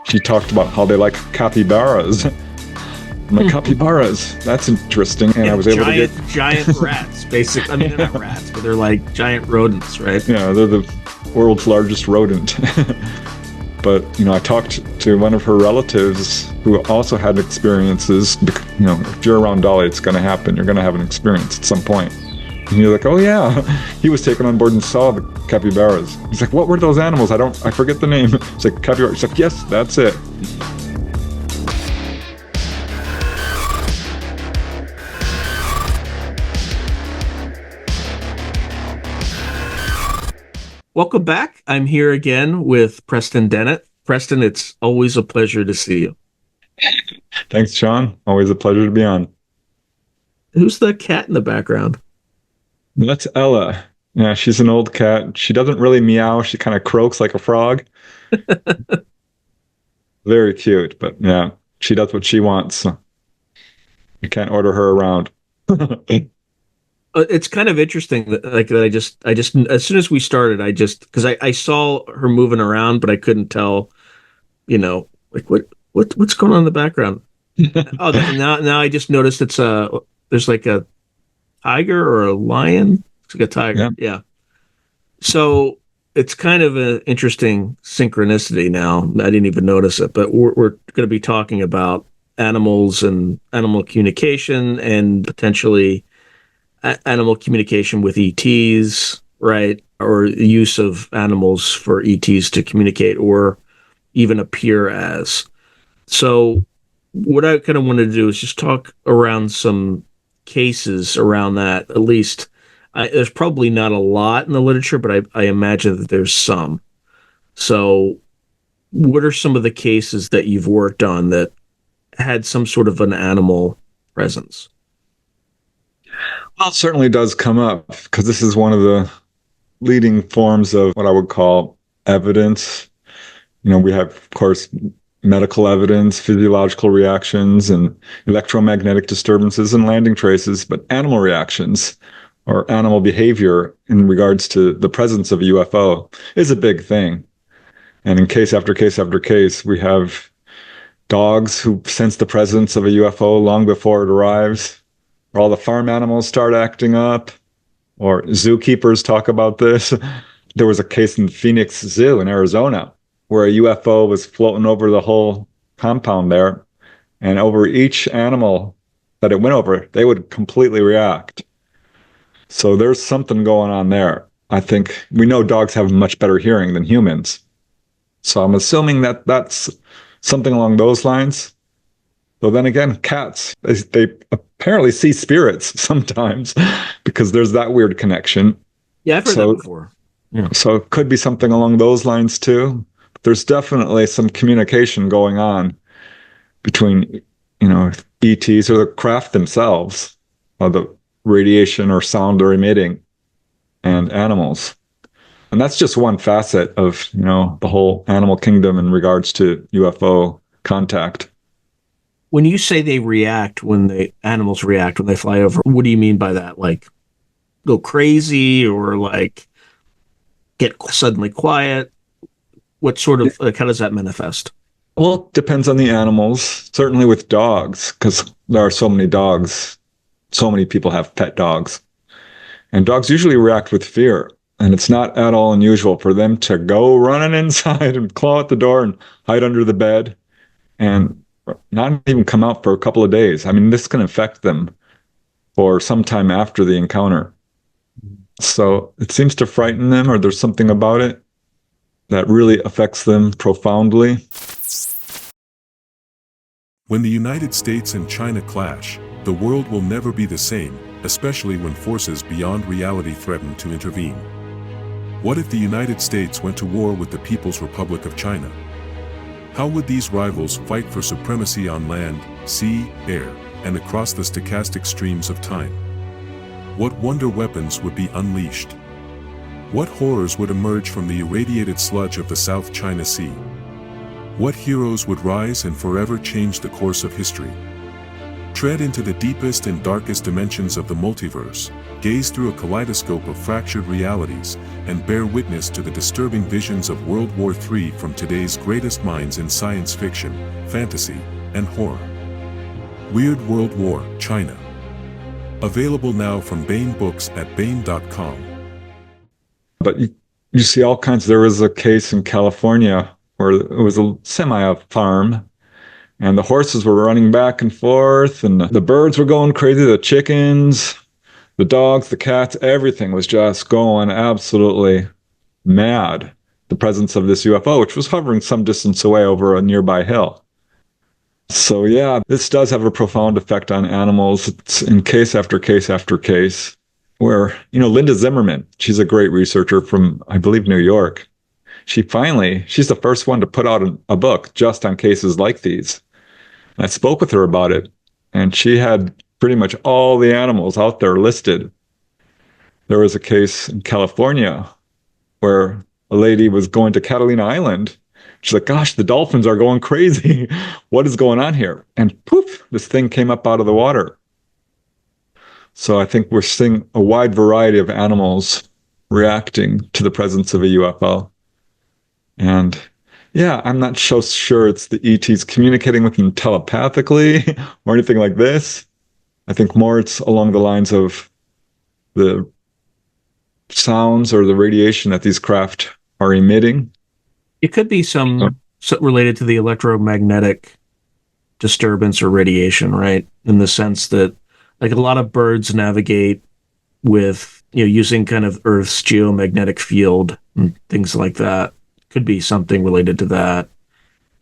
she talked about how they like capybaras. I'm like, capybaras, that's interesting. And I was able to get giant rats, basically. I mean, they're not rats, but they're like giant rodents, right? Yeah, they're the world's largest rodent. But, I talked to one of her relatives who also had experiences. If you're around Dolly, it's going to happen. You're going to have an experience at some point. And you're like, oh yeah, he was taken on board and saw the capybaras. He's like, what were those animals? I forget the name. It's like capybara. He's like, yes, that's it. Welcome back. I'm here again with Preston Dennett. Preston, it's always a pleasure to see you. Thanks, Sean. Always a pleasure to be on. Who's the cat in the background? That's Ella. Yeah, she's an old cat. She doesn't really meow. She kind of croaks like a frog. Very cute, but yeah, she does what she wants. You can't order her around. It's kind of interesting that I just as soon as we started, because I saw her moving around, but I couldn't tell, what's going on in the background. Oh, now I just noticed there's like a tiger or a lion. It's like a tiger. Yeah. So it's kind of an interesting synchronicity now. I didn't even notice it, but we're going to be talking about animals and animal communication and potentially animal communication with ETs, right? Or the use of animals for ETs to communicate or even appear as. So what I kind of wanted to do is just talk around some cases around that. At least there's probably not a lot in the literature, but I imagine that there's some. So what are some of the cases that you've worked on that had some sort of an animal presence? Well, it certainly does come up because this is one of the leading forms of what I would call evidence. We have, of course, medical evidence, physiological reactions, and electromagnetic disturbances and landing traces, but animal reactions or animal behavior in regards to the presence of a UFO is a big thing. And in case after case after case, we have dogs who sense the presence of a UFO long before it arrives. Or all the farm animals start acting up, or zookeepers talk about this. There was a case in Phoenix Zoo in Arizona where a UFO was floating over the whole compound there, and over each animal that it went over, they would completely react. So there's something going on there. I think we know dogs have much better hearing than humans. So I'm assuming that that's something along those lines. So then again, cats, they apparently see spirits sometimes because there's that weird connection. Yeah, I've heard that before. Yeah. So it could be something along those lines too. There's definitely some communication going on between, ETs or the craft themselves, or the radiation or sound they're emitting, and animals. And that's just one facet of, the whole animal kingdom in regards to UFO contact. When you say they react, animals react when they fly over, what do you mean by that? Like go crazy or like get suddenly quiet? What sort of, how does that manifest? Well, it depends on the animals. Certainly with dogs, because there are so many dogs. So many people have pet dogs. And dogs usually react with fear. And it's not at all unusual for them to go running inside and claw at the door and hide under the bed and not even come out for a couple of days. I mean, this can affect them for some time after the encounter. So it seems to frighten them, or there's something about it that really affects them profoundly. When the United States and China clash, the world will never be the same, especially when forces beyond reality threaten to intervene. What if the United States went to war with the People's Republic of China? How would these rivals fight for supremacy on land, sea, air, and across the stochastic streams of time? What wonder weapons would be unleashed? What horrors would emerge from the irradiated sludge of the South China Sea? What heroes would rise and forever change the course of history? Tread into the deepest and darkest dimensions of the multiverse, gaze through a kaleidoscope of fractured realities, and bear witness to the disturbing visions of World War III from today's greatest minds in science fiction, fantasy, and horror. Weird World War, China. Available now from Baen Books at baen.com. But you see all kinds. There was a case in California where it was a farm, and the horses were running back and forth, and the birds were going crazy, the chickens, the dogs, the cats, everything was just going absolutely mad. The presence of this UFO, which was hovering some distance away over a nearby hill. So yeah, this does have a profound effect on animals. It's in case after case after case where, Linda Zimmerman, she's a great researcher from, I believe, New York. She's the first one to put out a book just on cases like these. And I spoke with her about it, and she had pretty much all the animals out there listed. There was a case in California where a lady was going to Catalina Island. She's like, gosh, the dolphins are going crazy. What is going on here? And poof, this thing came up out of the water. So I think we're seeing a wide variety of animals reacting to the presence of a UFO. And yeah, I'm not so sure it's the ETs communicating with them telepathically or anything like this. I think more it's along the lines of the sounds or the radiation that these craft are emitting. It could be some related to the electromagnetic disturbance or radiation, right? In the sense that, like, a lot of birds navigate with, using kind of Earth's geomagnetic field and things like that. Could be something related to that.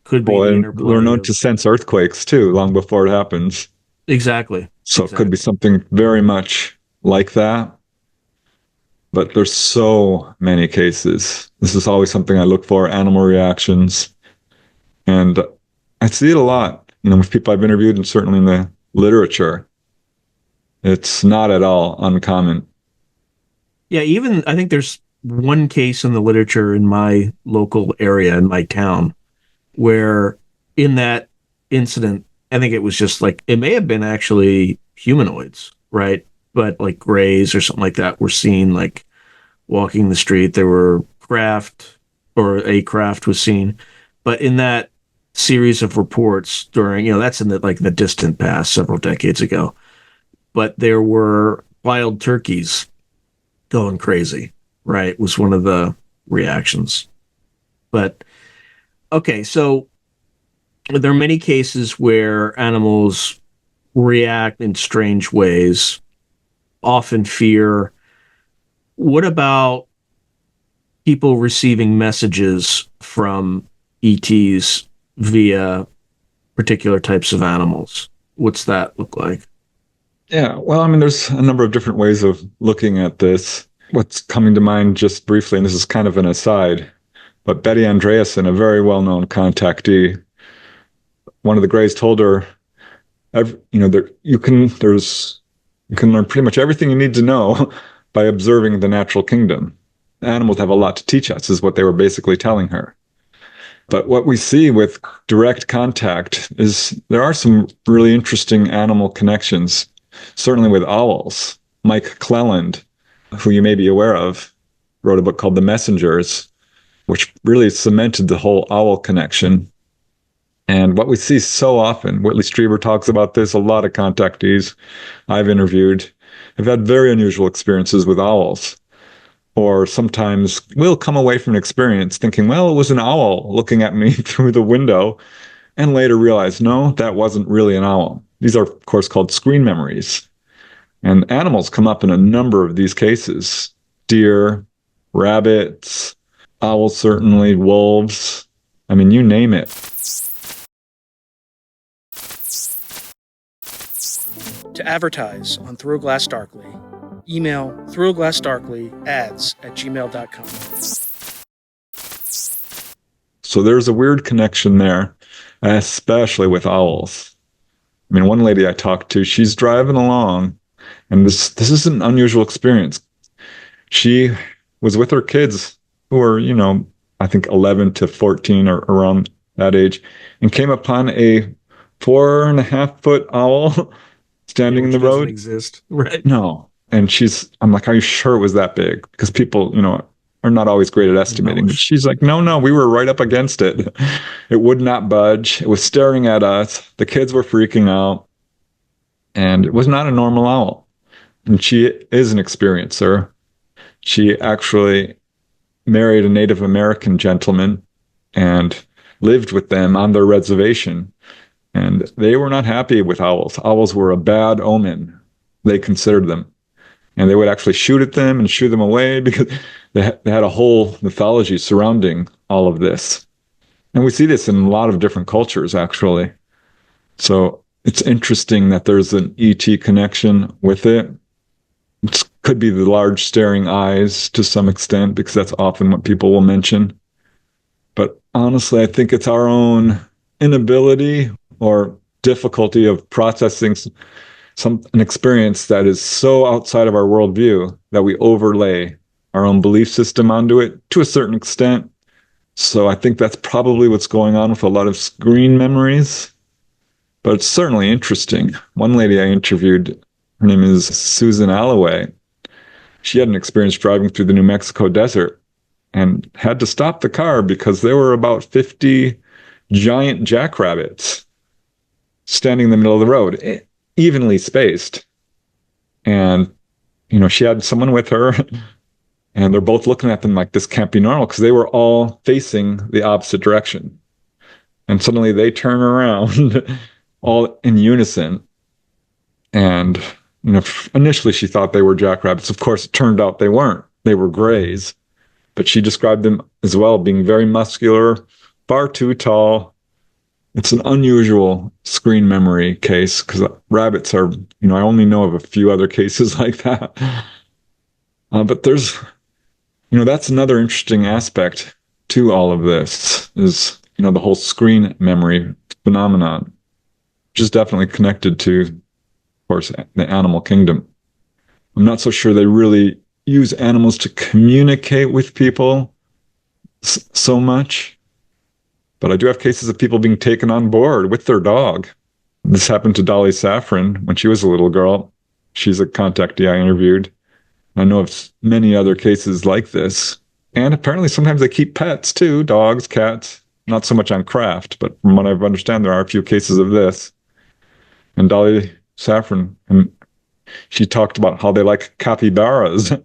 Could be they're known to sense earthquakes too, long before it happens. Exactly. So It could be something very much like that. But there's so many cases. This is always something I look for, animal reactions. And I see it a lot, with people I've interviewed, and certainly in the literature. It's not at all uncommon. Yeah, even I think there's one case in the literature in my local area, in my town, where in that incident, I think it was just like, it may have been actually humanoids, right? But like grays or something like that were seen, like walking the street. There were a craft was seen. But in that series of reports during, that's in the distant past, several decades ago. But there were wild turkeys going crazy, right? Was one of the reactions. But okay, so there are many cases where animals react in strange ways, often fear. What about people receiving messages from ETs via particular types of animals? What's that look like? Yeah, well, there's a number of different ways of looking at this. What's coming to mind just briefly, and this is kind of an aside, but Betty Andreasen, a very well-known contactee, one of the Greys told her, you can learn pretty much everything you need to know by observing the natural kingdom. Animals have a lot to teach us, is what they were basically telling her. But what we see with direct contact is there are some really interesting animal connections, certainly with owls. Mike Cleland, who you may be aware of, wrote a book called The Messengers, which really cemented the whole owl connection. And what we see so often, Whitley Strieber talks about this, a lot of contactees I've interviewed have had very unusual experiences with owls. Or sometimes we'll come away from an experience thinking, well, it was an owl looking at me through the window, and later realize, no, that wasn't really an owl. These are, of course, called screen memories. And animals come up in a number of these cases. Deer, rabbits, owls certainly, wolves. You name it. To advertise on Through a Glass Darkly, email throughaglassdarkly@gmail.com. So there's a weird connection there, especially with owls. One lady I talked to, she's driving along, and this is an unusual experience. She was with her kids who were, I think 11 to 14 or around that age, and came upon a 4.5-foot owl standing in the doesn't road. Exist, right? No. And I'm like, are you sure it was that big? Because people, are not always great at estimating. But she's like, no, we were right up against it. It would not budge. It was staring at us. The kids were freaking out. And it was not a normal owl. And she is an experiencer. She actually married a Native American gentleman and lived with them on their reservation. And they were not happy with owls. Owls were a bad omen, they considered them. And they would actually shoot at them and shoo them away because they had a whole mythology surrounding all of this. And we see this in a lot of different cultures, actually. So it's interesting that there's an ET connection with it. It could be the large staring eyes to some extent, because that's often what people will mention. But honestly, I think it's our own inability or difficulty of processing an experience that is so outside of our worldview that we overlay our own belief system onto it to a certain extent. So I think that's probably what's going on with a lot of screen memories. But it's certainly interesting. One lady I interviewed, her name is Susan Alloway. She had an experience driving through the New Mexico desert and had to stop the car because there were about 50 giant jackrabbits standing in the middle of the road, evenly spaced. And, she had someone with her, and they're both looking at them like, this can't be normal, because they were all facing the opposite direction. And suddenly they turn around all in unison. And, initially she thought they were jackrabbits. Of course, it turned out they weren't. They were grays. But she described them as well being very muscular, far too tall. It's an unusual screen memory case, because rabbits are, I only know of a few other cases like that. But there's, that's another interesting aspect to all of this is, the whole screen memory phenomenon, which is definitely connected to, of course, the animal kingdom. I'm not so sure they really use animals to communicate with people so much. But I do have cases of people being taken on board with their dog. This happened to Dolly Saffron when she was a little girl. She's a contactee I interviewed. I know of many other cases like this. And apparently sometimes they keep pets too, dogs, cats. Not so much on craft, but from what I understand, there are a few cases of this. And Dolly Saffron, and she talked about how they like capybaras. I'm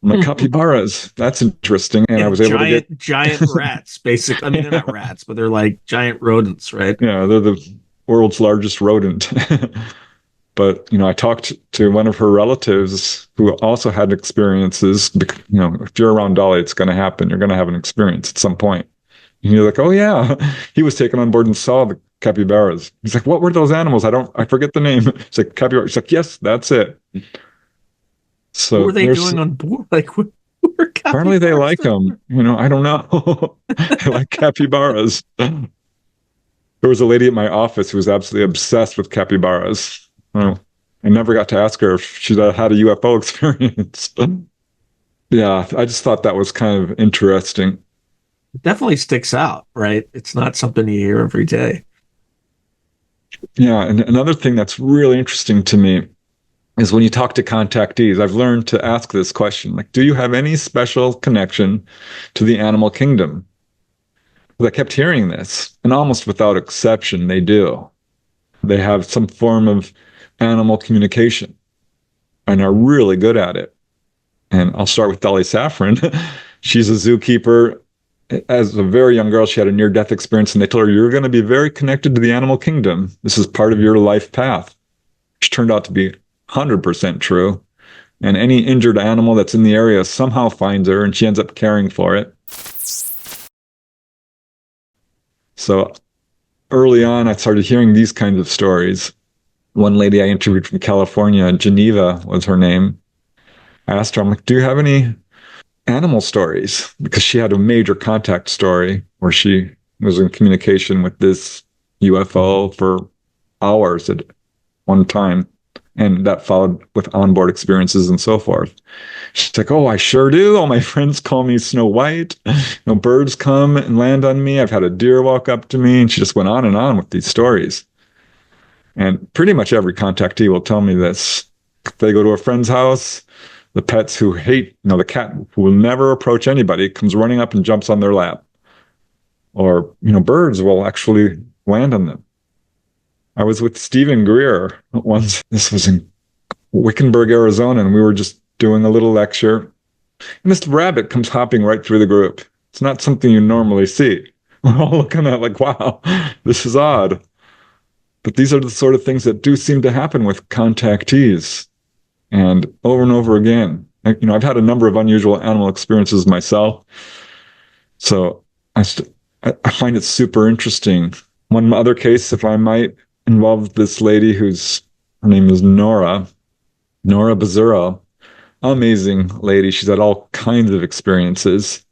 like, capybaras, that's interesting. And I was able to get giant rats, basically. I mean, they're not rats, but they're like giant rodents, right? Yeah, they're the world's largest rodent. But, I talked to one of her relatives who also had experiences. If you're around Dolly, it's going to happen. You're going to have an experience at some point. And you're like, oh, yeah, he was taken on board and saw the capybaras. He's like, what were those animals? I forget the name. It's like capybara. He's like, yes, that's it. So what were they doing on board? Like, apparently they like them. I don't know. They like capybaras. There was a lady at my office who was absolutely obsessed with capybaras. I never got to ask her if she had a UFO experience. Yeah, I just thought that was kind of interesting. It definitely sticks out, right? It's not something you hear every day. Yeah, and another thing that's really interesting to me is when you talk to contactees, I've learned to ask this question, like, do you have any special connection to the animal kingdom? I kept hearing this, and almost without exception, they do. They have some form of animal communication and are really good at it. And I'll start with Dolly Saffron. She's a zookeeper. As a very young girl, she had a near-death experience, and they told her, you're going to be very connected to the animal kingdom. This is part of your life path. Which turned out to be 100% true. And any injured animal that's in the area somehow finds her, and she ends up caring for it. So early on, I started hearing these kinds of stories. One lady I interviewed from California, Geneva was her name. I asked her, I'm like, do you have any animal stories? Because she had a major contact story where she was in communication with this UFO for hours at one time. And that followed with onboard experiences and so forth. She's like, oh, I sure do. All my friends call me Snow White. Birds come and land on me. I've had a deer walk up to me. And she just went on and on with these stories. And pretty much every contactee will tell me this. If they go to a friend's house, the pets who hate, the cat who will never approach anybody comes running up and jumps on their lap. Or, birds will actually land on them. I was with Stephen Greer once. This was in Wickenburg, Arizona, and we were just doing a little lecture. And this rabbit comes hopping right through the group. It's not something you normally see. We're all looking at like, wow, this is odd. But these are the sort of things that do seem to happen with contactees. And over again. I've had a number of unusual animal experiences myself. So I find it super interesting. One other case, if I might, involved this lady her name is Nora Bazura. Amazing lady. She's had all kinds of experiences.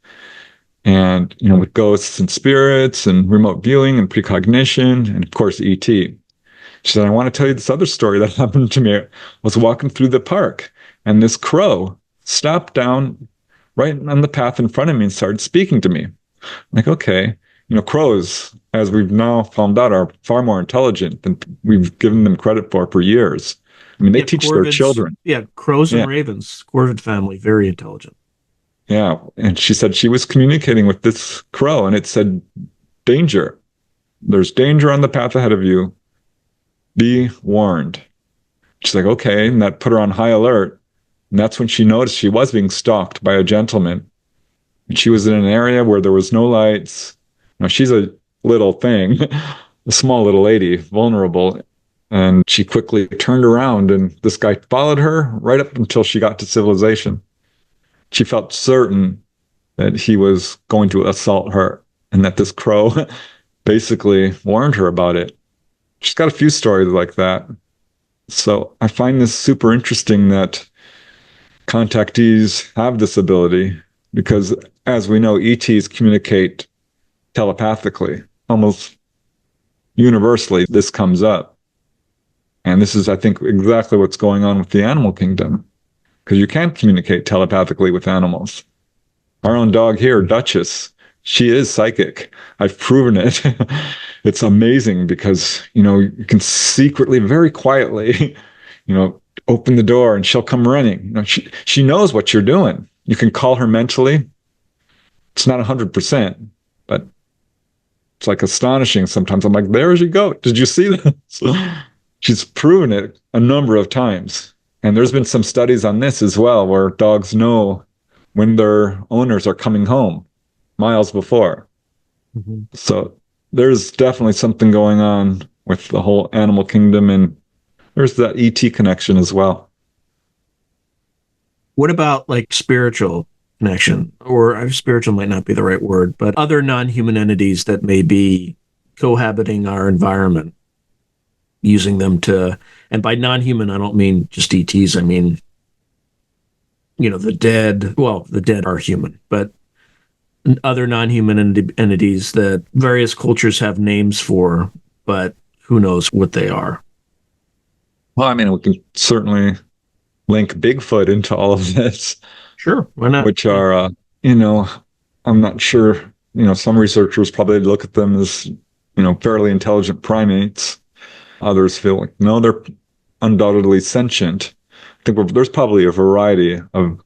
And, with ghosts and spirits and remote viewing and precognition and, of course, E.T. She said, I want to tell you this other story that happened to me. I was walking through the park, and this crow stopped down right on the path in front of me and started speaking to me. I'm like, okay. Crows, as we've now found out, are far more intelligent than we've given them credit for years. I mean, they teach their children. Yeah, crows and ravens, corvid family, very intelligent. Yeah, and she said she was communicating with this crow, and it said, danger. There's danger on the path ahead of you. Be warned. She's like, okay, and that put her on high alert. And that's when she noticed she was being stalked by a gentleman. And she was in an area where there was no lights. She's a little thing, a small little lady, vulnerable. And she quickly turned around, and this guy followed her right up until she got to civilization. She felt certain that he was going to assault her and that this crow basically warned her about it. She's got a few stories like that. So I find this super interesting that contactees have this ability because, as we know, ETs communicate telepathically. Almost universally, this comes up. And this is, I think, exactly what's going on with the animal kingdom. Because you can't communicate telepathically with animals. Our own dog here, Duchess, she is psychic. I've proven it. It's amazing because, you can secretly, very quietly, open the door and she'll come running. She knows what you're doing. You can call her mentally. It's not 100%, but it's like astonishing sometimes. I'm like, there she go. Did you see this? She's proven it a number of times. And there's been some studies on this as well, where dogs know when their owners are coming home miles before. Mm-hmm. So there's definitely something going on with the whole animal kingdom, and there's that ET connection as well. What about like spiritual connection? Or spiritual might not be the right word, but other non-human entities that may be cohabiting our environment, using them to, and by non-human, I don't mean just ETs. I mean, the dead. Well, the dead are human, but other non-human entities that various cultures have names for, but who knows what they are. Well, I mean, we can certainly link Bigfoot into all of this. Sure, why not? Which are, I'm not sure, some researchers probably look at them as, fairly intelligent primates. Others feel like, no, they're undoubtedly sentient. I think there's probably a variety of,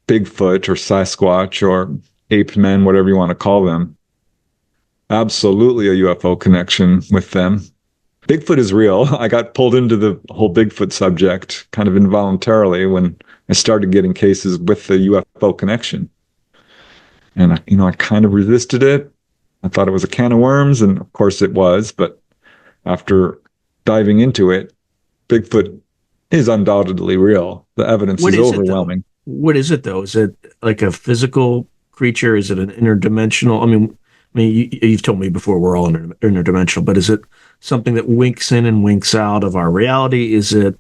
Bigfoot or Sasquatch or ape men, whatever you want to call them. Absolutely a UFO connection with them. Bigfoot is real. I got pulled into the whole Bigfoot subject kind of involuntarily when I started getting cases with the UFO connection. And, I kind of resisted it. I thought it was a can of worms, and of course it was, but after diving into it, Bigfoot is undoubtedly real. The evidence is overwhelming. What is it, though? Is it like a physical creature? Is it an interdimensional? I mean, you've told me before we're all interdimensional, but is it something that winks in and winks out of our reality? Is it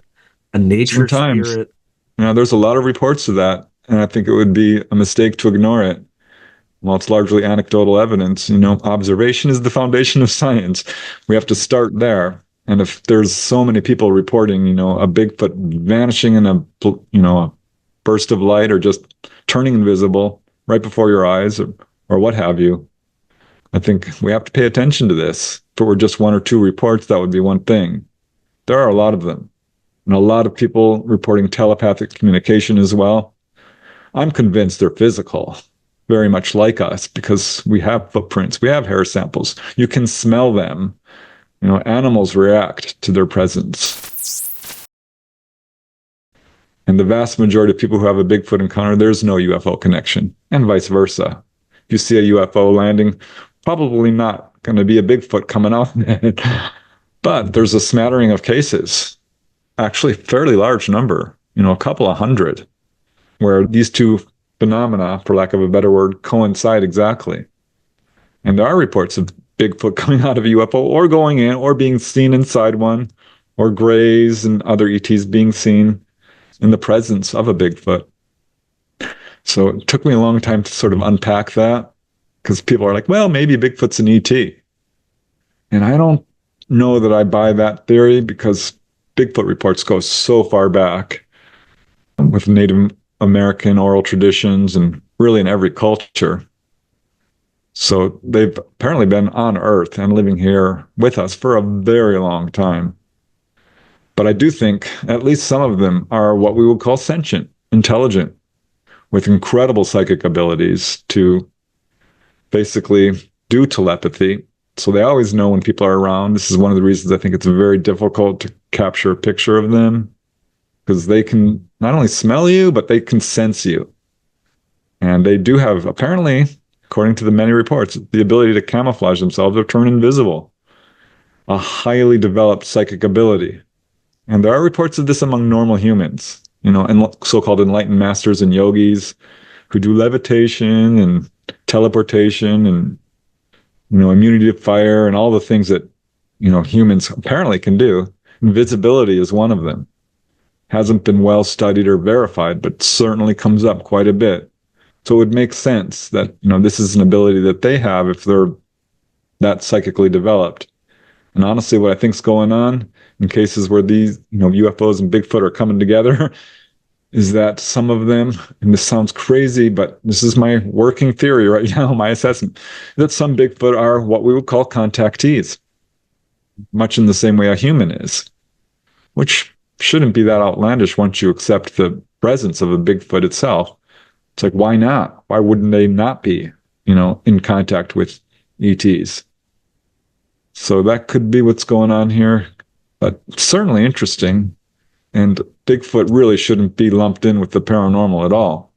a nature spirit? There's a lot of reports of that, and I think it would be a mistake to ignore it. Well, it's largely anecdotal evidence. Observation is the foundation of science. We have to start there. And if there's so many people reporting, a Bigfoot vanishing in a burst of light or just turning invisible right before your eyes or what have you, I think we have to pay attention to this. If it were just one or two reports, that would be one thing. There are a lot of them, and a lot of people reporting telepathic communication as well. I'm convinced they're physical, very much like us, because we have footprints, we have hair samples. You can smell them. Animals react to their presence. And the vast majority of people who have a Bigfoot encounter, there's no UFO connection, and vice versa. If you see a UFO landing, probably not going to be a Bigfoot coming out. But there's a smattering of cases, actually a fairly large number, a couple of hundred, where these two phenomena, for lack of a better word, coincide exactly. And there are reports of Bigfoot coming out of a UFO or going in or being seen inside one, or grays and other ETs being seen in the presence of a Bigfoot. So it took me a long time to sort of unpack that, because people are like, well, maybe Bigfoot's an ET. And I don't know that I buy that theory, because Bigfoot reports go so far back with Native American oral traditions and really in every culture. So they've apparently been on Earth and living here with us for a very long time. But I do think at least some of them are what we would call sentient, intelligent, with incredible psychic abilities to basically do telepathy. So they always know when people are around. This is one of the reasons I think it's very difficult to capture a picture of them, because they can not only smell you, but they can sense you. And they do have, apparently, according to the many reports, the ability to camouflage themselves or turn invisible. A highly developed psychic ability. And there are reports of this among normal humans, and so-called enlightened masters and yogis who do levitation and teleportation and, immunity to fire and all the things that, humans apparently can do. Invisibility is one of them. Hasn't been well studied or verified, but certainly comes up quite a bit. So it would make sense that, this is an ability that they have if they're that psychically developed. And honestly, what I think is going on in cases where these, UFOs and Bigfoot are coming together is that some of them, and this sounds crazy, but this is my working theory right now, my assessment, that some Bigfoot are what we would call contactees, much in the same way a human is, which shouldn't be that outlandish once you accept the presence of a Bigfoot itself. It's like, why not? Why wouldn't they not be, in contact with ETs? So that could be what's going on here, but certainly interesting. And Bigfoot really shouldn't be lumped in with the paranormal at all.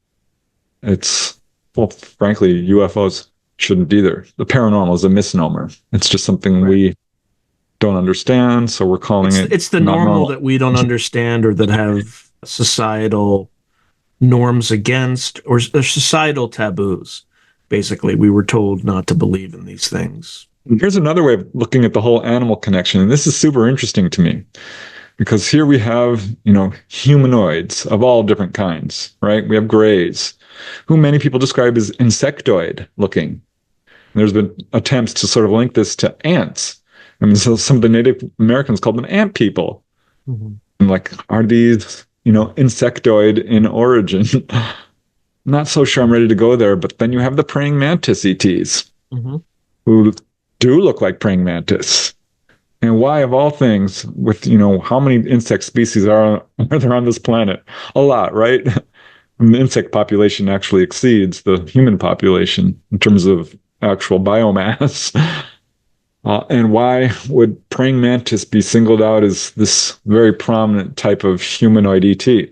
Frankly, UFOs shouldn't either. The paranormal is a misnomer. It's just something we don't understand, so we're calling it. It's the normal that we don't understand, or that have societal norms against, or societal taboos. Basically, we were told not to believe in these things. Here's another way of looking at the whole animal connection, and this is super interesting to me, because here we have, humanoids of all different kinds, right? We have grays, who many people describe as insectoid looking. And there's been attempts to sort of link this to ants. I mean, so some of the Native Americans called them ant people. Mm-hmm. And like, are these, insectoid in origin? Not so sure I'm ready to go there, but then you have the praying mantis ETs, mm-hmm. who do look like praying mantis. And why, of all things, with, how many insect species are there on this planet? A lot, right? And the insect population actually exceeds the human population in terms of actual biomass. And why would praying mantis be singled out as this very prominent type of humanoid ET?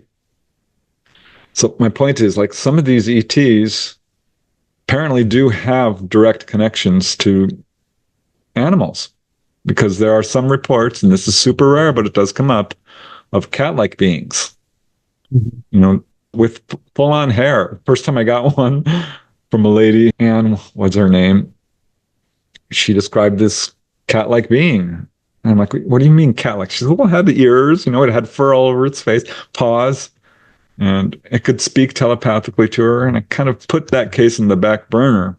So my point is, like, some of these ETs apparently do have direct connections to animals, because there are some reports, and this is super rare, but it does come up, of cat-like beings, mm-hmm. With full-on hair. First time I got one from a lady, Anne was her name, she described this cat-like being. And I'm like, what do you mean cat-like? She said, well, it had the ears, it had fur all over its face, paws, and it could speak telepathically to her. And I kind of put that case in the back burner.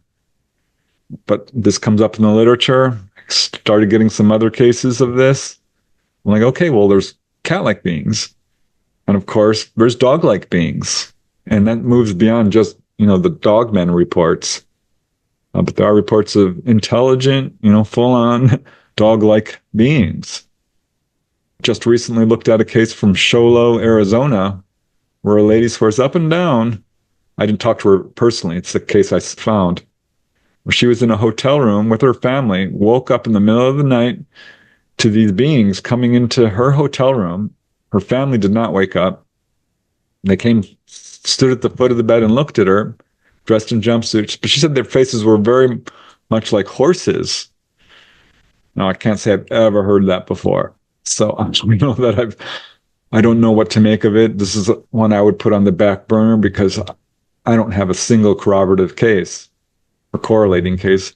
But this comes up in the literature. I started getting some other cases of this. I'm like, okay, well, there's cat-like beings. And of course, there's dog-like beings. And that moves beyond just, the dogmen reports. But there are reports of intelligent, full-on dog-like beings. Just recently looked at a case from Sholo, Arizona, where a lady swears up and down. I didn't talk to her personally. It's a case I found where she was in a hotel room with her family, woke up in the middle of the night to these beings coming into her hotel room. Her family did not wake up. They came, stood at the foot of the bed and looked at her, dressed in jumpsuits. But she said their faces were very much like horses. Now, I can't say I've ever heard that before. So I know that I don't know what to make of it. This is one I would put on the back burner because I don't have a single corroborative case or correlating case.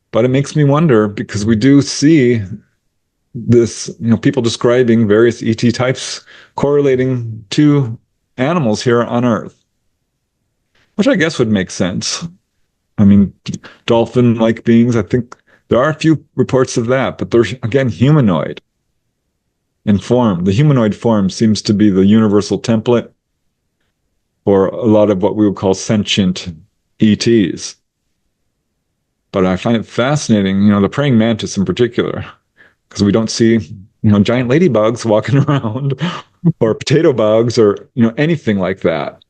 But it makes me wonder because we do see this, people describing various ET types correlating to animals here on Earth, which I guess would make sense. I mean, dolphin-like beings, I think there are a few reports of that, but they're, again, humanoid in form. The humanoid form seems to be the universal template for a lot of what we would call sentient ETs. But I find it fascinating, the praying mantis in particular, because we don't see, giant ladybugs walking around or potato bugs or, anything like that.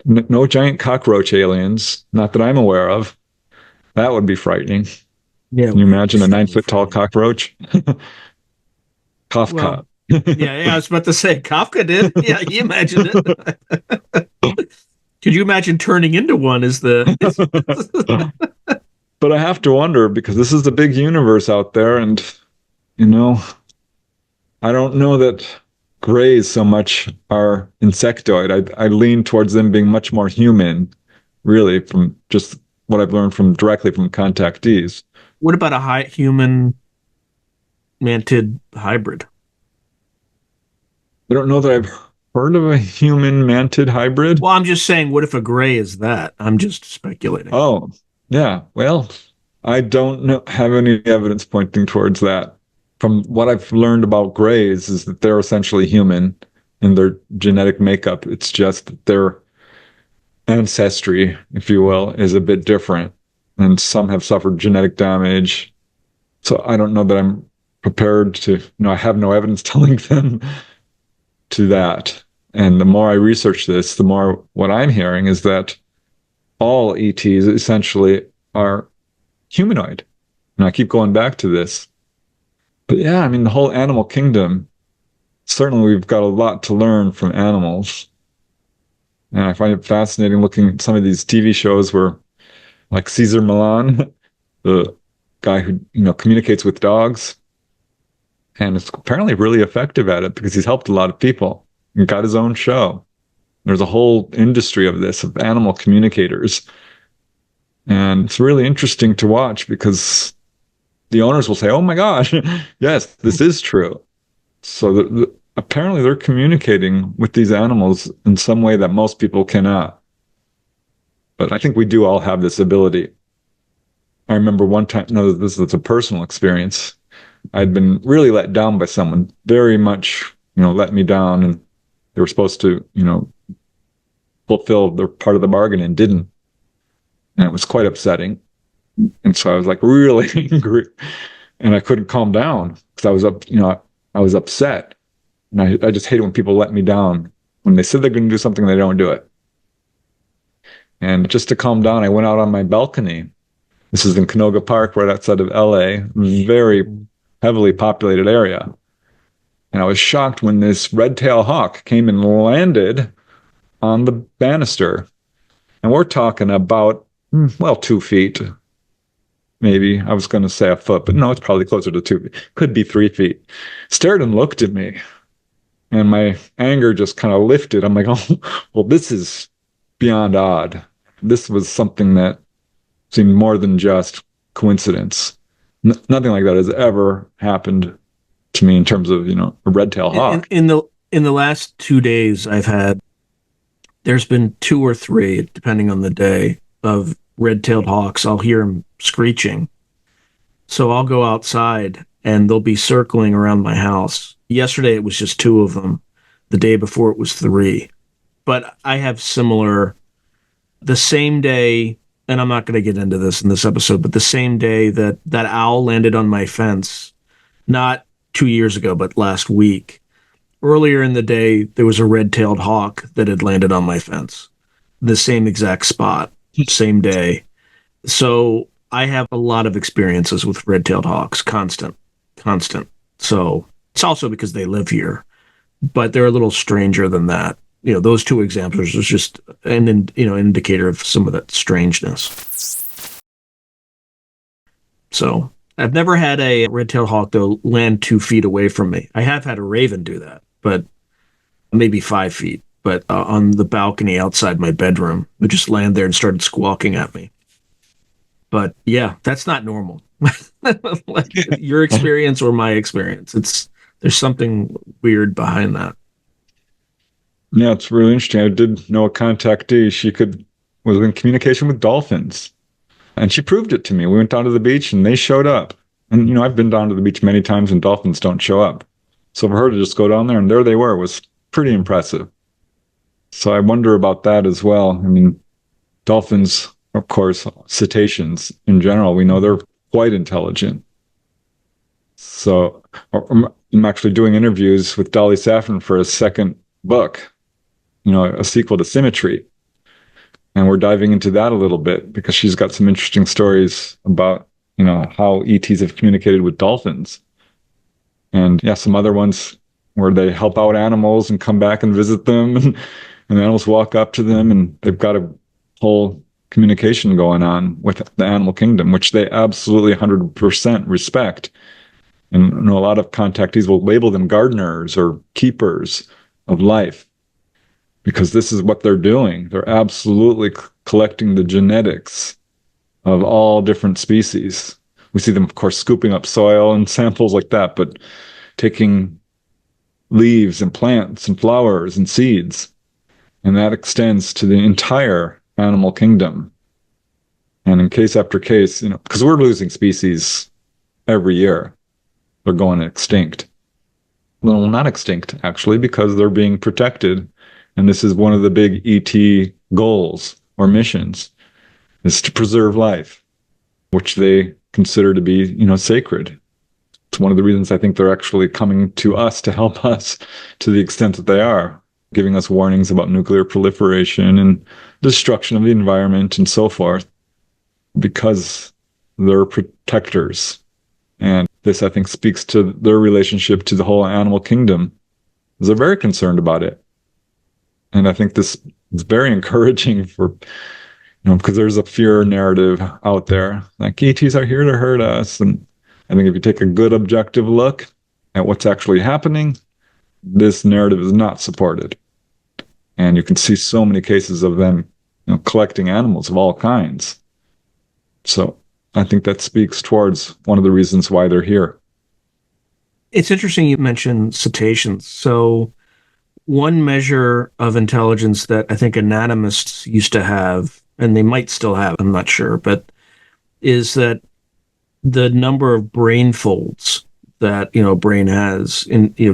No giant cockroach aliens, not that I'm aware of. That would be frightening. Yeah. Can you imagine a 9-foot tall cockroach? Kafka. Well, yeah, I was about to say Kafka did. Yeah, he imagined it. Could you imagine turning into one But I have to wonder because this is the big universe out there, and I don't know that grays so much are insectoid. I lean towards them being much more human, really, from just what I've learned directly from contactees. What about a human mantid hybrid? I don't know that I've heard of a human mantid hybrid. Well, I'm just saying, what if a gray is that? I'm just speculating. Oh, yeah. Well, I don't have any evidence pointing towards that. From what I've learned about grays is that they're essentially human in their genetic makeup. It's just that their ancestry, if you will, is a bit different. And some have suffered genetic damage. So I don't know that I'm prepared to, I have no evidence telling them to that. And the more I research this, the more what I'm hearing is that all ETs essentially are humanoid. And I keep going back to this. But yeah, I mean, the whole animal kingdom, certainly we've got a lot to learn from animals. And I find it fascinating looking at some of these TV shows where, like Cesar Millan, the guy who, communicates with dogs, and is apparently really effective at it because he's helped a lot of people and got his own show. There's a whole industry of this, of animal communicators. And it's really interesting to watch because the owners will say, oh my gosh, yes, this is true. So apparently they're communicating with these animals in some way that most people cannot. But I think we do all have this ability. I remember one time, this is a personal experience. I'd been really let down by someone, very much, let me down, and they were supposed to, fulfill their part of the bargain and didn't. And it was quite upsetting. And so I was like really angry, and I couldn't calm down because I was upset. And I just hate it when people let me down. When they said they're going to do something, they don't do it. And just to calm down, I went out on my balcony. This is in Canoga Park, right outside of LA, very heavily populated area. And I was shocked when this red-tailed hawk came and landed on the banister. And we're talking about, 2 feet. Maybe. I was going to say a foot, but no, it's probably closer to 2 feet. Could be 3 feet. Stared and looked at me. And my anger just kind of lifted. I'm like, oh, well, this is beyond odd. This was something that seemed more than just coincidence. Nothing like that has ever happened to me in terms of, a red-tailed hawk. In the last 2 days, there's been 2 or 3, depending on the day, of red-tailed hawks. I'll hear them screeching. So I'll go outside and they'll be circling around my house. Yesterday it was just 2 of them. The day before, it was 3. But I have the same day and I'm not going to get into this in this episode, but the same day that that owl landed on my fence, not 2 years ago, but last week, earlier in the day, there was a red-tailed hawk that had landed on my fence. The same exact spot, same day. So I have a lot of experiences with red-tailed hawks, constant. So it's also because they live here, but they're a little stranger than that. Those two examples is just an indicator of some of that strangeness. So I've never had a red-tailed hawk though land 2 feet away from me. I have had a raven do that, but maybe 5 feet. But on the balcony outside my bedroom, it just landed there and started squawking at me. But yeah, that's not normal. Like your experience or my experience, there's something weird behind that. Yeah, it's really interesting. I did know a contactee. She was in communication with dolphins, and she proved it to me. We went down to the beach, and they showed up. And I've been down to the beach many times, and dolphins don't show up. So for her to just go down there, and there they were, was pretty impressive. So I wonder about that as well. I mean, dolphins, of course, cetaceans in general, we know they're quite intelligent. So I'm actually doing interviews with Dolly Saffron for a second book, a sequel to Symmetry. And we're diving into that a little bit because she's got some interesting stories about, how ETs have communicated with dolphins. And yeah, some other ones where they help out animals and come back and visit them, and the animals walk up to them, and they've got a whole communication going on with the animal kingdom, which they absolutely 100% respect. And a lot of contactees will label them gardeners or keepers of life, because this is what they're doing. They're absolutely collecting the genetics of all different species. We see them, of course, scooping up soil and samples like that, but taking leaves and plants and flowers and seeds, and that extends to the entire animal kingdom. And in case after case, because we're losing species every year, they're going extinct. Well, not extinct, actually, because they're being protected. And this is one of the big ET goals or missions, is to preserve life, which they consider to be, sacred. It's one of the reasons I think they're actually coming to us to help us to the extent that they are, giving us warnings about nuclear proliferation and destruction of the environment and so forth, because they're protectors. And this, I think, speaks to their relationship to the whole animal kingdom. They're very concerned about it. And I think this is very encouraging for, because there's a fear narrative out there, like ETs are here to hurt us. And I think if you take a good objective look at what's actually happening, this narrative is not supported. And you can see so many cases of them, collecting animals of all kinds. So I think that speaks towards one of the reasons why they're here. It's interesting you mentioned cetaceans. So one measure of intelligence that I think anatomists used to have, and they might still have, I'm not sure, but is that the number of brain folds that, a brain has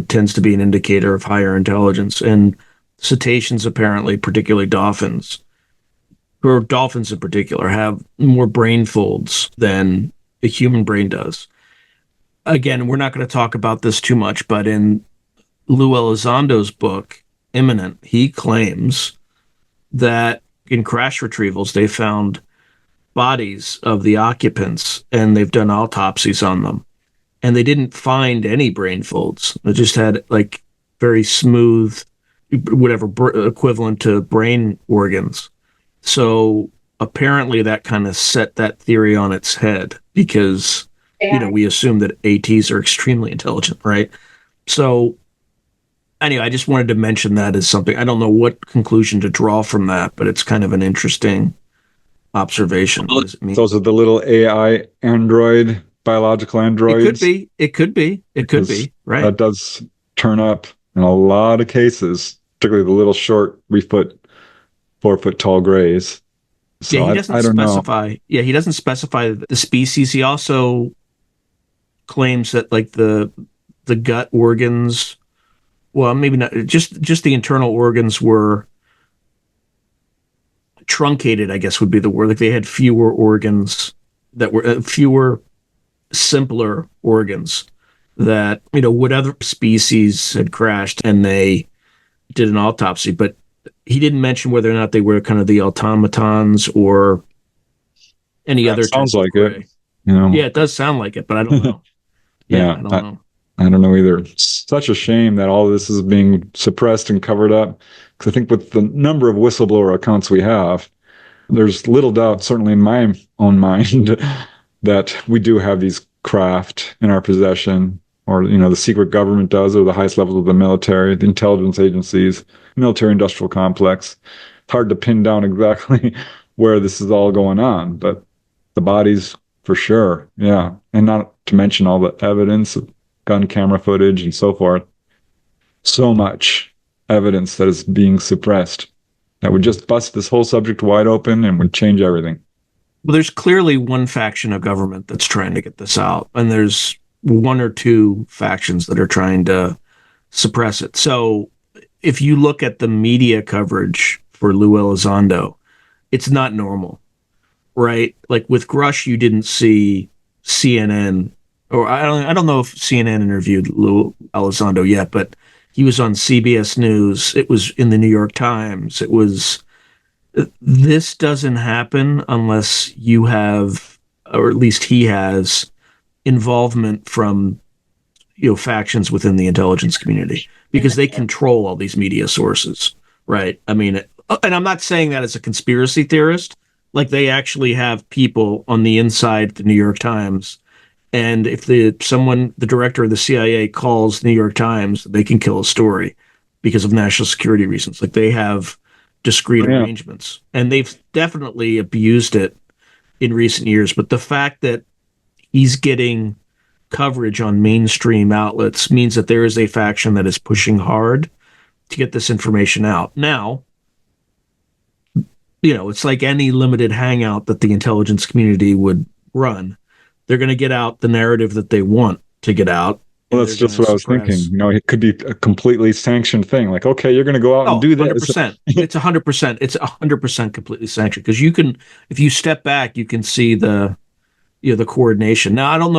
tends to be an indicator of higher intelligence. And cetaceans, apparently, particularly dolphins, or dolphins in particular, have more brain folds than a human brain does. Again, we're not going to talk about this too much, but in Lou Elizondo's book, Imminent, he claims that in crash retrievals, they found bodies of the occupants, and they've done autopsies on them, and they didn't find any brain folds. They just had like very smooth, whatever equivalent to brain organs. So apparently that kind of set that theory on its head, because we assume that ATs are extremely intelligent, right? So anyway, I just wanted to mention that as something. I don't know what conclusion to draw from that, but it's kind of an interesting observation. Those are the little AI android, biological androids. It could be, right? That does turn up in a lot of cases, particularly the little short 4-foot tall grays. So yeah, he doesn't specify. Yeah, he doesn't specify the species. He also claims that like the gut organs, well, maybe not, just the internal organs were truncated, I guess would be the word. Like they had fewer organs that were fewer, simpler organs that, what other species had crashed, and they did an autopsy. But he didn't mention whether or not they were kind of the automatons or any other type sounds of like prey. it. Yeah, it does sound like it, but I don't know. Yeah, I don't know. I don't know either. It's such a shame that all of this is being suppressed and covered up. Because I think with the number of whistleblower accounts we have, there's little doubt, certainly in my own mind, that we do have these craft in our possession, or the secret government does, or the highest levels of the military, the intelligence agencies, military-industrial complex. It's hard to pin down exactly where this is all going on, but the bodies, for sure, yeah. And not to mention all the evidence of gun camera footage and so forth. So much evidence that is being suppressed that would just bust this whole subject wide open and would change everything. Well, there's clearly one faction of government that's trying to get this out, and there's one or two factions that are trying to suppress it. So if you look at the media coverage for Lou Elizondo, it's not normal, right? Like with Grush, you didn't see CNN, or I don't know if CNN interviewed Lou Elizondo yet, but he was on CBS News. It was in the New York Times. It was, this doesn't happen unless you have, or at least he has, involvement from factions within the intelligence community, because they control all these media sources, right? I mean, and I'm not saying that as a conspiracy theorist. Like they actually have people on the inside the New York Times, and if the director of the CIA calls the New York Times, they can kill a story because of national security reasons. Like they have discrete arrangements, and they've definitely abused it in recent years. But the fact that he's getting coverage on mainstream outlets means that there is a faction that is pushing hard to get this information out. Now, it's like any limited hangout that the intelligence community would run. They're going to get out the narrative that they want to get out. Well, that's just what I was thinking. It could be a completely sanctioned thing. Like, okay, you're going to go out and do this. 100%. It's 100%. It's 100% completely sanctioned, because you can, if you step back, you can see the coordination. Now, I don't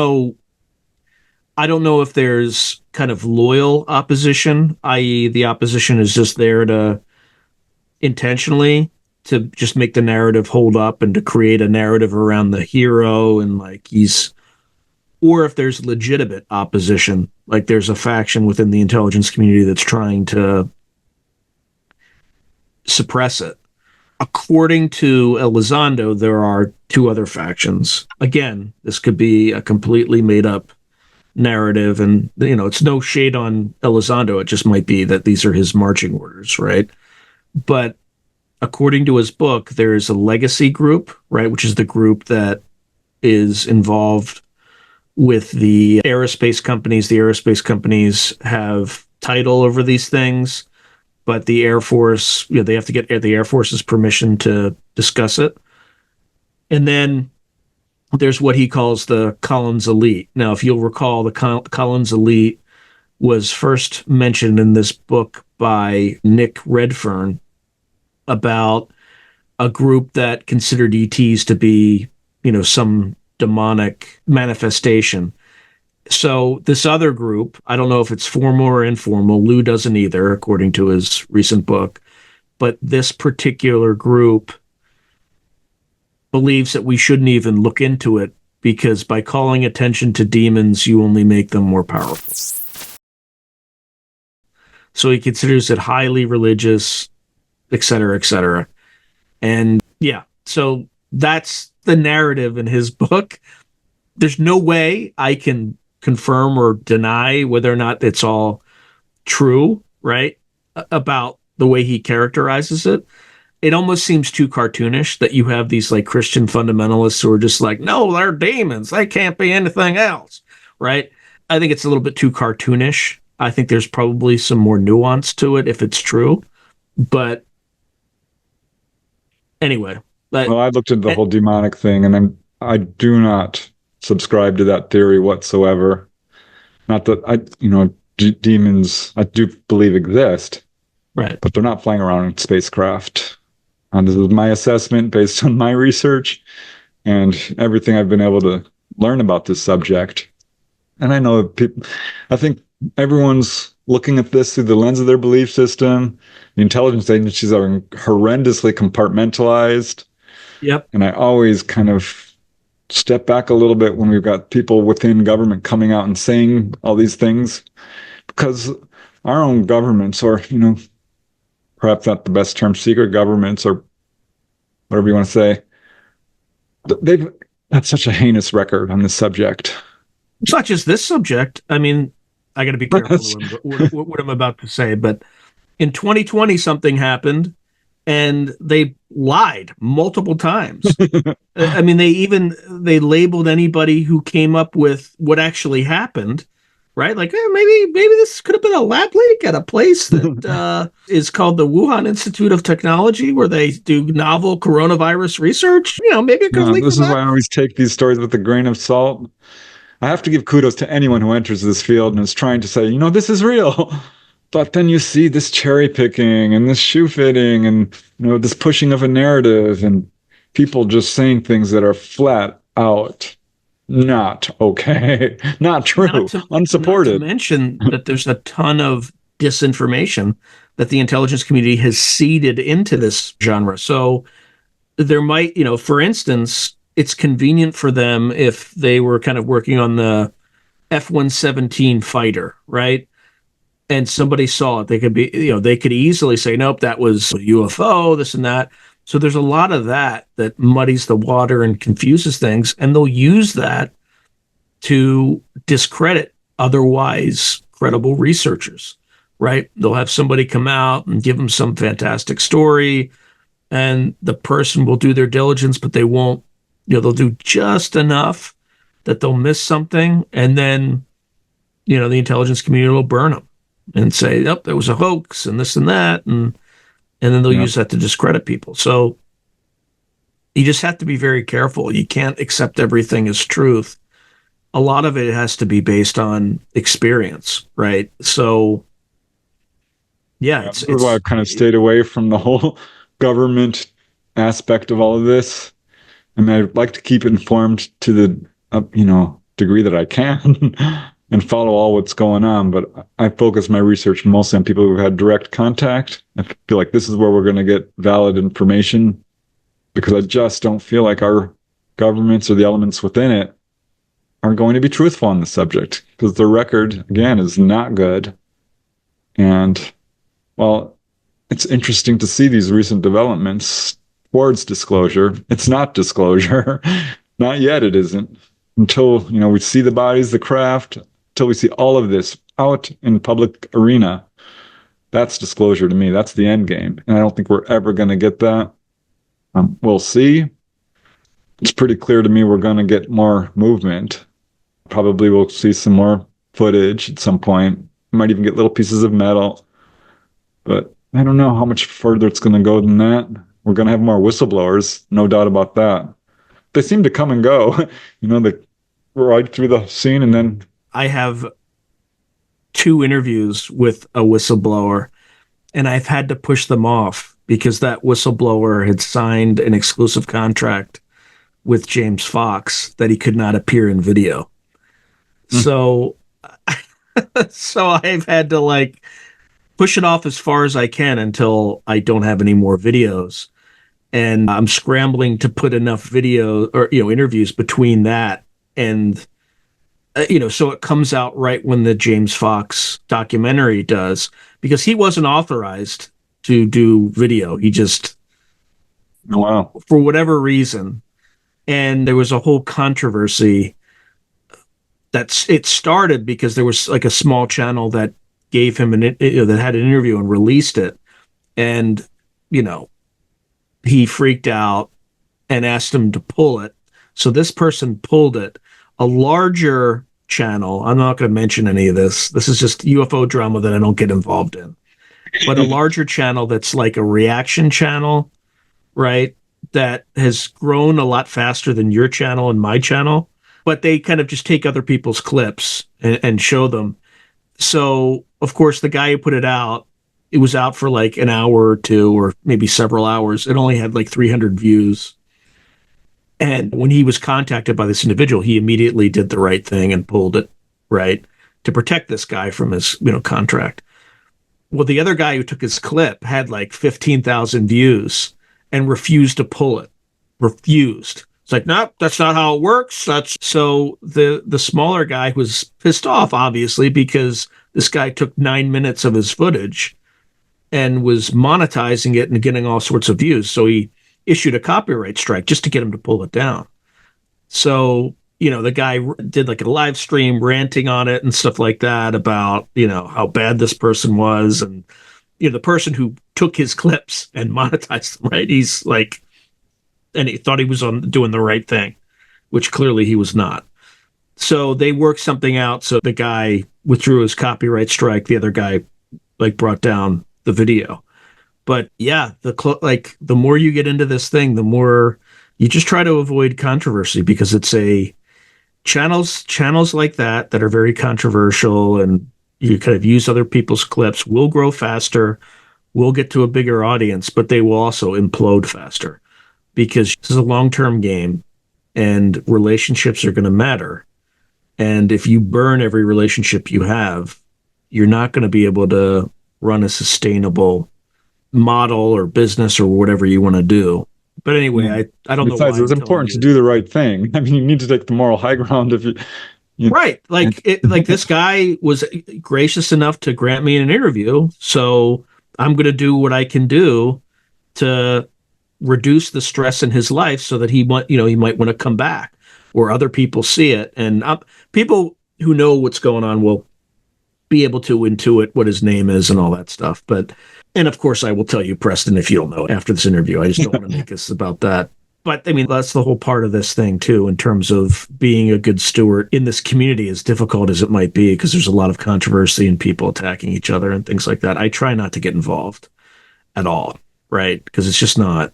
know if there's kind of loyal opposition, i.e. the opposition is just there to intentionally to just make the narrative hold up and to create a narrative around the hero, and like or if there's legitimate opposition, like there's a faction within the intelligence community that's trying to suppress it. According to Elizondo, there are two other factions. Again, this could be a completely made up narrative, and it's no shade on Elizondo. It just might be that these are his marching orders, right? But according to his book, there is a legacy group, right, which is the group that is involved with the aerospace companies. The aerospace companies have title over these things, but the Air Force, they have to get the Air Force's permission to discuss it. And then there's what he calls the Collins Elite. Now, if you'll recall, the Collins Elite was first mentioned in this book by Nick Redfern about a group that considered ETs to be, some demonic manifestation. So this other group, I don't know if it's formal or informal. Lou doesn't either, according to his recent book. But this particular group believes that we shouldn't even look into it, because by calling attention to demons, you only make them more powerful. So he considers it highly religious, et cetera, et cetera. And yeah, so that's the narrative in his book. There's no way I can confirm or deny whether or not it's all true, right? About the way he characterizes it. It almost seems too cartoonish that you have these like Christian fundamentalists who are just like, no, they're demons. They can't be anything else, right? I think it's a little bit too cartoonish. I think there's probably some more nuance to it if it's true. But anyway. Well, I looked into the whole demonic thing, and I do not subscribe to that theory whatsoever. Not that demons I do believe exist, right? But they're not flying around in spacecraft. This is my assessment based on my research and everything I've been able to learn about this subject. And I know people, I think everyone's looking at this through the lens of their belief system. The intelligence agencies are horrendously compartmentalized. Yep. And I always kind of step back a little bit when we've got people within government coming out and saying all these things, because our own governments, or, perhaps not the best term, secret governments, or whatever you want to say, they've had such a heinous record on this subject. It's not just this subject. I mean, I got to be careful what I'm about to say, but in 2020, something happened and they lied multiple times. I mean, they labeled anybody who came up with what actually happened, right? Like, maybe this could have been a lab leak at a place that is called the Wuhan Institute of Technology, where they do novel coronavirus research. Maybe it could leak. This is why I always take these stories with a grain of salt. I have to give kudos to anyone who enters this field and is trying to say, this is real. But then you see this cherry picking and this shoe fitting and, this pushing of a narrative and people just saying things that are flat out not okay, not true, unsupported. Not to mention that there's a ton of disinformation that the intelligence community has seeded into this genre. So there might, for instance, it's convenient for them if they were kind of working on the F-117 fighter, right? And somebody saw it. They could be, they could easily say, nope, that was a UFO, this and that. So there's a lot of that muddies the water and confuses things. And they'll use that to discredit otherwise credible researchers, right? They'll have somebody come out and give them some fantastic story, and the person will do their diligence, but they won't, they'll do just enough that they'll miss something. And then, the intelligence community will burn them and say, oh, there was a hoax and this and that. And then they'll use that to discredit people. So you just have to be very careful. You can't accept everything as truth. A lot of it has to be based on experience, right? So, that's why I've kind of stayed away from the whole government aspect of all of this. I mean, I'd like to keep informed to the, degree that I can and follow all what's going on. But I focus my research mostly on people who've had direct contact. I feel like this is where we're going to get valid information, because I just don't feel like our governments or the elements within it are going to be truthful on the subject, because the record, again, is not good. And, well, it's interesting to see these recent developments towards disclosure. It's not disclosure. Not yet, it isn't. Until, we see the bodies, the craft, until we see all of this out in public arena. That's disclosure to me. That's the end game. And I don't think we're ever going to get that. We'll see. It's pretty clear to me we're going to get more movement. Probably we'll see some more footage at some point. Might even get little pieces of metal. But I don't know how much further it's going to go than that. We're going to have more whistleblowers, no doubt about that. They seem to come and go. They ride through the scene, and then... I have 2 interviews with a whistleblower, and I've had to push them off because that whistleblower had signed an exclusive contract with James Fox that he could not appear in video. So I've had to push it off as far as I can until I don't have any more videos. And I'm scrambling to put enough video or, interviews between that and, so it comes out right when the James Fox documentary does, because he wasn't authorized to do video. He just, for whatever reason. And there was a whole controversy it started because there was a small channel that gave him that had an interview and released it. And, he freaked out and asked him to pull it. So this person pulled it. A larger channel, I'm not going to mention any of this. This is just UFO drama that I don't get involved in. But a larger channel that's like a reaction channel, right? That has grown a lot faster than your channel and my channel. But they kind of just take other people's clips and show them. So, of course, the guy who put it out, it was out for like an hour or two, or maybe several hours. It only had like 300 views. And when he was contacted by this individual, he immediately did the right thing and pulled it, right, to protect this guy from his, contract. Well, the other guy who took his clip had like 15,000 views and refused to pull it. Refused. It's like, no, that's not how it works. So the smaller guy was pissed off, obviously, because this guy took 9 minutes of his footage and was monetizing it and getting all sorts of views. So he issued a copyright strike just to get him to pull it down. So, the guy did like a live stream ranting on it and stuff like that about, how bad this person was. And, the person who took his clips and monetized them, right? He's like, and he thought he was doing the right thing, which clearly he was not. So they worked something out. So the guy withdrew his copyright strike. The other guy brought down the video. But yeah, the more you get into this thing, the more you just try to avoid controversy, because it's channels like that are very controversial, and you kind of use other people's clips, will grow faster, will get to a bigger audience, but they will also implode faster, because this is a long-term game and relationships are going to matter. And if you burn every relationship you have, you're not going to be able to run a sustainable model or business or whatever you want to do. But anyway, I don't know. Besides, it's important to do the right thing. I mean, you need to take the moral high ground if you right. Like this guy was gracious enough to grant me an interview, so I'm going to do what I can do to reduce the stress in his life, so that he might want to come back, or other people see it, and people who know what's going on will be able to intuit what his name is and all that stuff. And of course, I will tell you, Preston, if you don't know after this interview. I just don't want to make this about that. But I mean, that's the whole part of this thing too, in terms of being a good steward in this community, as difficult as it might be, because there's a lot of controversy and people attacking each other and things like that. I try not to get involved at all, right? Because it's just not.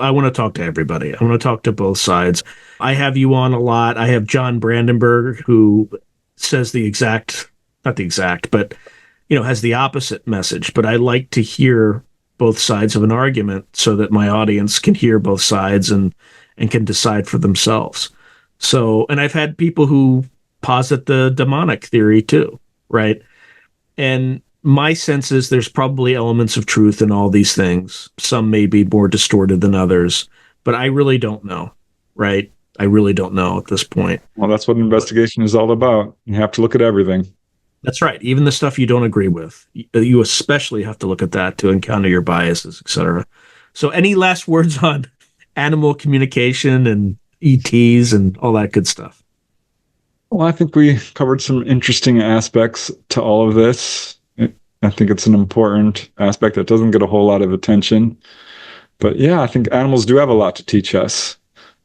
I want to talk to everybody. I want to talk to both sides. I have you on a lot. I have John Brandenburg, who says not the exact, but has the opposite message. But I like to hear both sides of an argument, so that my audience can hear both sides and can decide for themselves. So, and I've had people who posit the demonic theory too, right? And my sense is there's probably elements of truth in all these things. Some may be more distorted than others, but I really don't know, right? I really don't know at this point. Well, that's what investigation is all about. You have to look at everything. That's right. Even the stuff you don't agree with, you especially have to look at that to encounter your biases, etc. So any last words on animal communication and ETs and all that good stuff? Well, I think we covered some interesting aspects to all of this. I think it's an important aspect that doesn't get a whole lot of attention. But yeah, I think animals do have a lot to teach us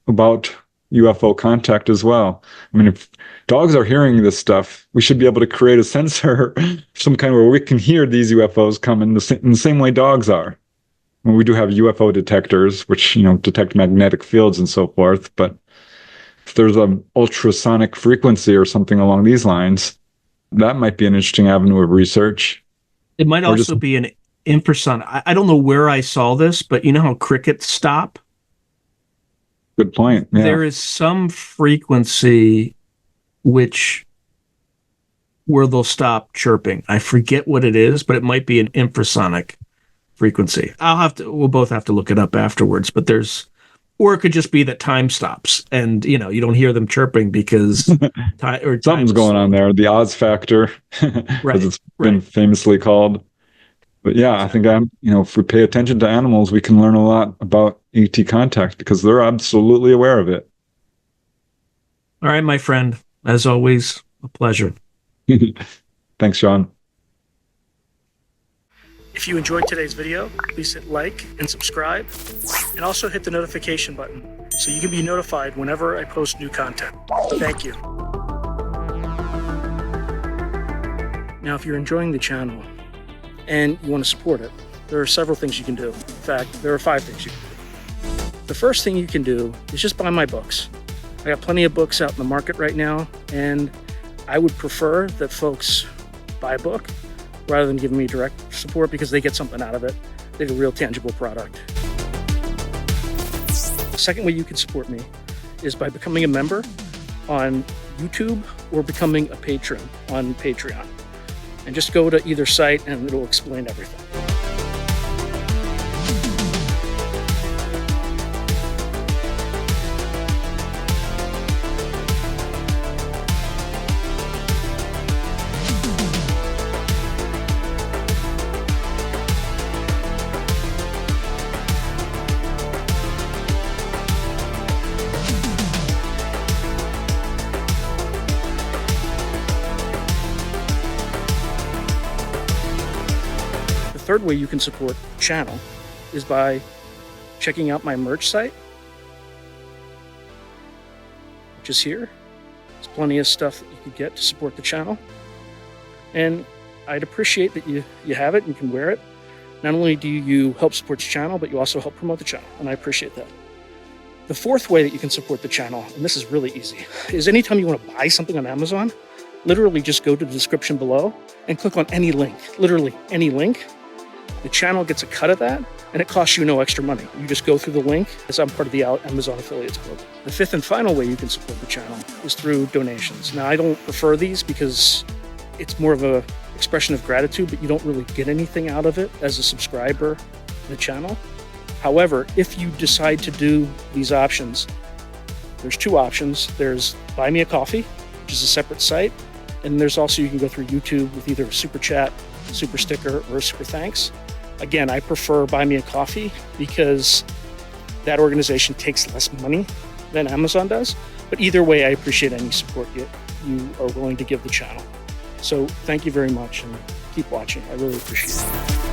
about UFO contact as well. I mean, if dogs are hearing this stuff, we should be able to create a sensor, some kind where we can hear these UFOs come in the same way dogs are. Well, we do have UFO detectors, which, detect magnetic fields and so forth. But if there's an ultrasonic frequency or something along these lines, that might be an interesting avenue of research. It might also be an infrasound. I don't know where I saw this, but you know how crickets stop? Good point. Yeah. There is some frequency where they'll stop chirping. I forget what it is, but it might be an infrasonic frequency. We'll both have to look it up afterwards, but or it could just be that time stops and, you don't hear them chirping because something's going on there. The Oz factor, as it's been famously called. But yeah, I think if we pay attention to animals, we can learn a lot about ET contact, because they're absolutely aware of it. All right, my friend. As always, a pleasure. Thanks, Sean. If you enjoyed today's video, please hit like and subscribe, and also hit the notification button so you can be notified whenever I post new content. Thank you. Now, if you're enjoying the channel and you want to support it, there are several things you can do. In fact, there are 5 things you can do. The first thing you can do is just buy my books. I got plenty of books out in the market right now, and I would prefer that folks buy a book rather than giving me direct support, because they get something out of it. They get a real tangible product. The second way you can support me is by becoming a member on YouTube or becoming a patron on Patreon. And just go to either site and it'll explain everything. The third way you can support the channel is by checking out my merch site, which is here. There's plenty of stuff that you can get to support the channel. And I'd appreciate that you have it and you can wear it. Not only do you help support the channel, but you also help promote the channel, and I appreciate that. The fourth way that you can support the channel, and this is really easy, is anytime you want to buy something on Amazon, literally just go to the description below and click on any link, literally any link. The channel gets a cut of that, and it costs you no extra money. You just go through the link, as I'm part of the Amazon Affiliates Club. The fifth and final way you can support the channel is through donations. Now, I don't prefer these because it's more of an expression of gratitude, but you don't really get anything out of it as a subscriber to the channel. However, if you decide to do these options, there's two options. There's Buy Me a Coffee, which is a separate site, and there's also, you can go through YouTube with either a super chat, super sticker, or a super thanks. Again, I prefer Buy Me a Coffee because that organization takes less money than Amazon does. But either way, I appreciate any support you are willing to give the channel. So thank you very much, and keep watching. I really appreciate it.